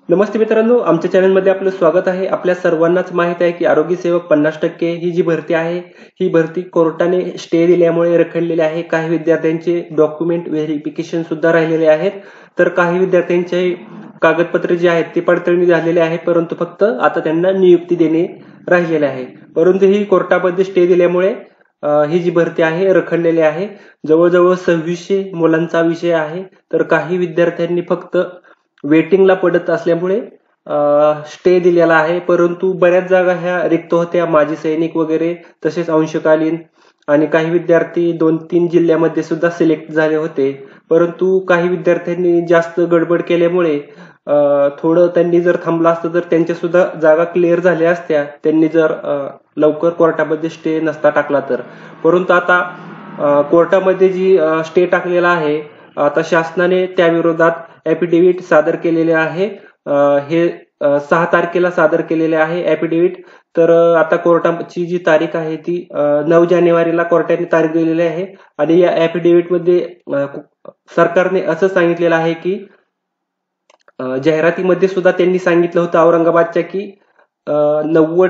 नमस्ते मित्रांनो, आमच्या चॅनलमध्ये आपलं स्वागत आहे। आपल्या सर्वांनाच माहित आहे की आरोग्य सेवक 50% ही जी भरती आहे, ही भरती कोर्टाने स्टे दिल्यामुळे रखडलेली आहे। काही विद्यार्थ्यांचे डॉक्युमेंट व्हेरिफिकेशन सुद्धा राहिलेले आहेत, तर काही विद्यार्थ्यांचे कागदपत्रे जे आहेत ते पडताळणी झालेले आहे, परंतु फक्त आता त्यांना नियुक्ती देणे राहिलेले आहे। परंतु ही कोर्टामध्ये स्टे दिल्यामुळे ही जी भरती आहे रखडलेली आहे। जवळजवळ 2600 मुलांचा विषय आहे, तर काही विद्यार्थ्यांनी फक्त वेटिंगला पडत असल्यामुळे स्टे दिलेला आहे। परंतु बऱ्याच जागा ह्या रिक्त होत्या, माजी सैनिक वगैरे, तसेच अंशकालीन आणि काही विद्यार्थी 2-3 जिल्ह्यामध्ये सुद्धा सिलेक्ट झाले होते। परंतु काही विद्यार्थ्यांनी जास्त गडबड केल्यामुळे थोडं त्यांनी जर थांबलं असतं तर त्यांच्या सुद्धा जागा क्लिअर झाल्या असत्या, त्यांनी जर लवकर कोर्टामध्ये स्टे नसता टाकला तर। परंतु आता कोर्टामध्ये जी स्टे टाकलेला आहे, आता शासनाने त्या विरोधात ॲफिडेव्हिट सादर केलेले आहे। हे 6 तारखेला सादर केलेले आहे ॲफिडेव्हिट। तर आता कोर्टाची जी तारीख आहे ती 9 जानेवारीला कोर्टाने तारीख दिलेली आहे। आणि या ॲफिडेव्हिटमध्ये सरकारने असं सांगितलेलं आहे की जाहिरातीमध्ये सुद्धा त्यांनी सांगितलं होतं औरंगाबादच्या की 90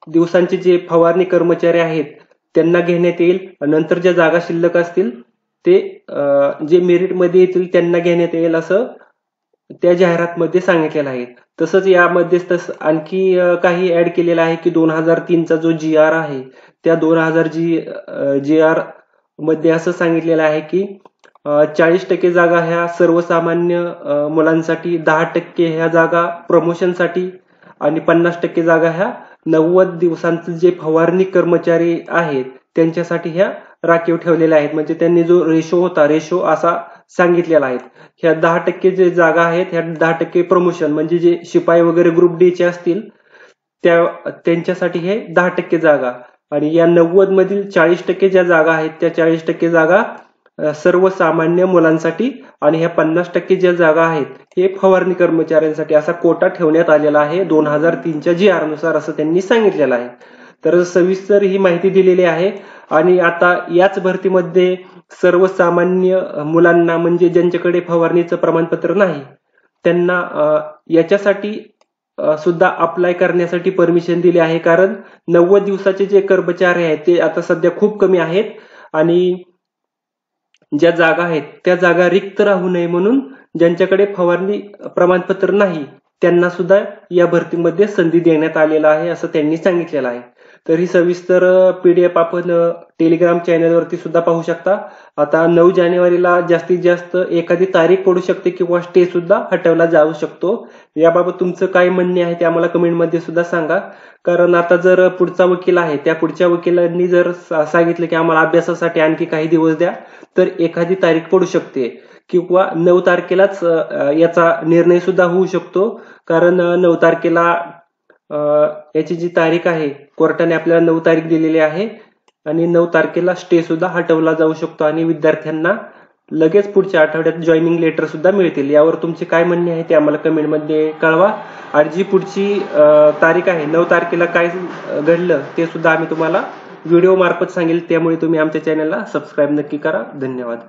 दिवसांचे जे फवारणी कर्मचारी आहेत त्यांना घेण्यात येईल, नंतर ज्या जागा शिल्लक असतील ते जे मेरिटमध्ये येतील त्यांना घेण्यात येईल असं त्या जाहिरातमध्ये सांगितलेलं आहे। तसंच यामध्ये आणखी काही ऍड केलेलं आहे की 2003चा जो GR आहे, त्या 2000 GR मध्ये असं सांगितलेलं आहे की 40% जागा ह्या सर्वसामान्य मुलांसाठी, 10% ह्या जागा प्रमोशनसाठी आणि 50% जागा ह्या 90 दिवसांचे जे फवारणी कर्मचारी आहेत त्यांच्यासाठी ह्या राखीव ठेवलेल्या आहेत। म्हणजे त्यांनी जो रेशो असा सांगितलेला आहे। ह्या 10% जे जागा आहेत ह्या 10% प्रमोशन, म्हणजे जे शिपाई वगैरे ग्रुप डी चे असतील त्यांच्यासाठी हे 10% जागा, आणि या 90 मधील 40% ज्या जागा आहेत त्या 40% जागा सर्वसामान्य मुलांसाठी, आणि ह्या 50% ज्या जागा आहेत हे फवारणी कर्मचाऱ्यांसाठी असा कोटा ठेवण्यात आलेला आहे 2003च्या GR नुसार, असं त्यांनी सांगितलेलं आहे। तर सविस्तर ही माहिती दिलेली आहे। आणि आता याच भरतीमध्ये सर्वसामान्य मुलांना, म्हणजे ज्यांच्याकडे फवारणीचं प्रमाणपत्र नाही, त्यांना याच्यासाठी सुद्धा अप्लाय करण्यासाठी परमिशन दिली आहे। कारण 90 दिवसाचे जे कर्मचारी आहेत ते आता सध्या खूप कमी आहेत, आणि ज्या जागा आहेत त्या जागा रिक्त राहू नये म्हणून ज्यांच्याकडे फवारणी प्रमाणपत्र नाही त्यांना सुद्धा या भरतीमध्ये संधी देण्यात आलेला आहे, असं त्यांनी सांगितलेलं आहे। तर ही सविस्तर PDF आपण टेलिग्राम चॅनलवरती सुद्धा पाहू शकता। आता 9 जानेवारीला जास्तीत जास्त एखादी तारीख पडू शकते किंवा स्टे सुद्धा हटवला जाऊ शकतो। याबाबत तुमचं काय म्हणणे आहे ते आम्हाला कमेंटमध्ये सुद्धा सांगा। कारण आता जर पुढचा वकील आहे त्या पुढच्या वकिलांनी जर सांगितलं की आम्हाला अभ्यासासाठी आणखी काही दिवस द्या, तर एखादी तारीख पडू शकते किंवा 9 तारखेलाच याचा निर्णय सुद्धा होऊ शकतो। कारण 9 तारखेला याची जी तारीख आहे कोर्टाने आपल्याला 9 तारीख दिलेली आहे, आणि 9 तारखेला स्टे सुद्धा हटवला जाऊ शकतो, आणि विद्यार्थ्यांना लगेच पुढच्या आठवड्यात जॉईनिंग लेटर सुद्धा मिळतील। यावर तुमचे काय म्हणणे आहे ते आम्हाला कमेंटमध्ये कळवा। आणि जी पुढची तारीख आहे 9 तारखेला काय घडलं ते सुद्धा आम्ही तुम्हाला व्हिडिओ मार्फत सांगेल, त्यामुळे तुम्ही आमच्या चॅनलला सबस्क्राईब नक्की करा। धन्यवाद।